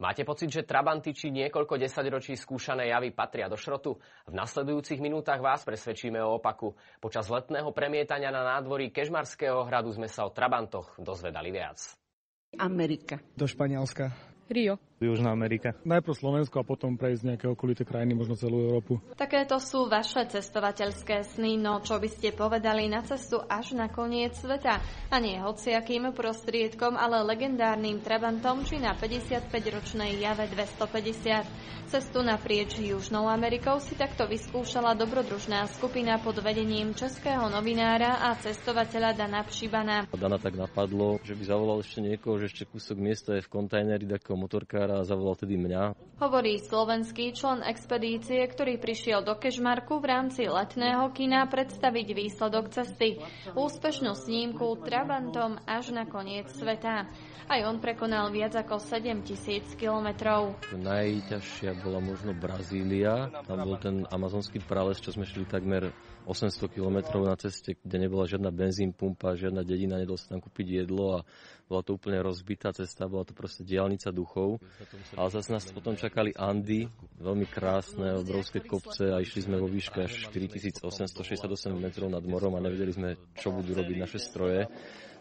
Máte pocit, že trabanty či niekoľko desaťročí skúšané javy patria do šrotu? V nasledujúcich minútach vás presvedčíme o opaku. Počas letného premietania na nádvorí Kežmarského hradu sme sa o trabantoch dozvedali viac. Amerika. Do Španielska. Rio. Južná Amerika. Najprv Slovensko a potom prejsť nejaké okolité krajiny, možno celú Európu. Takéto sú vaše cestovateľské sny, no čo by ste povedali na cestu až na koniec sveta? A nie hociakým prostriedkom, ale legendárnym trabantom či na 55-ročnej Jave 250. Cestu naprieč Južnou Amerikou si takto vyskúšala dobrodružná skupina pod vedením českého novinára a cestovateľa Dana Pšibana. Dana tak napadlo, že by zavolal ešte niekoho, že ešte kúsok miesta je v kontajneri takého motorkára a zavolal tedy mňa. Hovorí slovenský člen expedície, ktorý prišiel do Kežmarku v rámci letného kina predstaviť výsledok cesty. Úspešnú snímku trabantom až na koniec sveta. Aj on prekonal viac ako 7000 kilometrov. Najťažšia bola možno Brazília. Tam bol ten amazonský prales, čo sme šli takmer 800 kilometrov na ceste, kde nebola žiadna benzín pumpa, žiadna dedina, nedalo sa tam kúpiť jedlo a bola to úplne rozbitá cesta, bola to proste diaľnica duchov. Ale zase nás potom čakali Andy, veľmi krásne, obrovské kopce a išli sme vo výške až 4868 metrov nad morom a nevedeli sme, čo budú robiť naše stroje.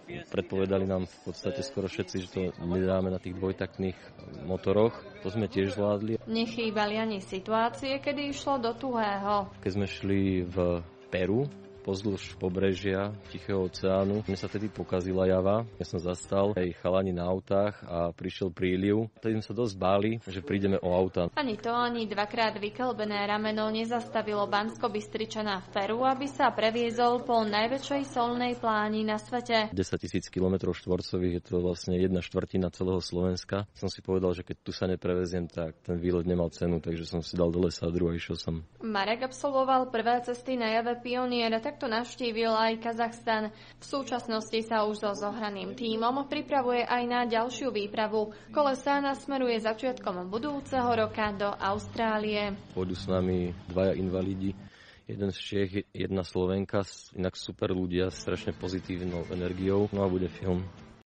Predpovedali nám v podstate skoro všetci, že to nedáme na tých dvojtaktných motoroch. To sme tiež zvládli. Nechýbali ani situácie, kedy išlo do tuhého. Keď sme šli v Peru, pozdĺž pobrežia Tichého oceánu. Mne sa tedy pokazila Java. Ja som zastal aj chalani na autách a prišiel príliv. Tedy sme sa dosť báli, že prídeme o auta. Ani to, ani dvakrát vyklbené rameno nezastavilo Banskobystričana v Peru, aby sa previezol po najväčšej solnej pláni na svete. 10 000 km štvorcových, je to vlastne 1/4 celého Slovenska. Som si povedal, že keď tu sa nepreveziem, tak ten výlet nemal cenu, takže som si dal dole sadru a išiel som. Marek absolvoval prvé cesty na Jave Pionier, takto navštívil aj Kazachstan. V súčasnosti sa už so zohraným tímom pripravuje aj na ďalšiu výpravu. Kolesá nasmeruje začiatkom budúceho roka do Austrálie. Pôjdu s nami dvaja invalidi, jeden z Čiech, jedna Slovenka, inak super ľudia, strašne pozitívnou energiou, no a bude film.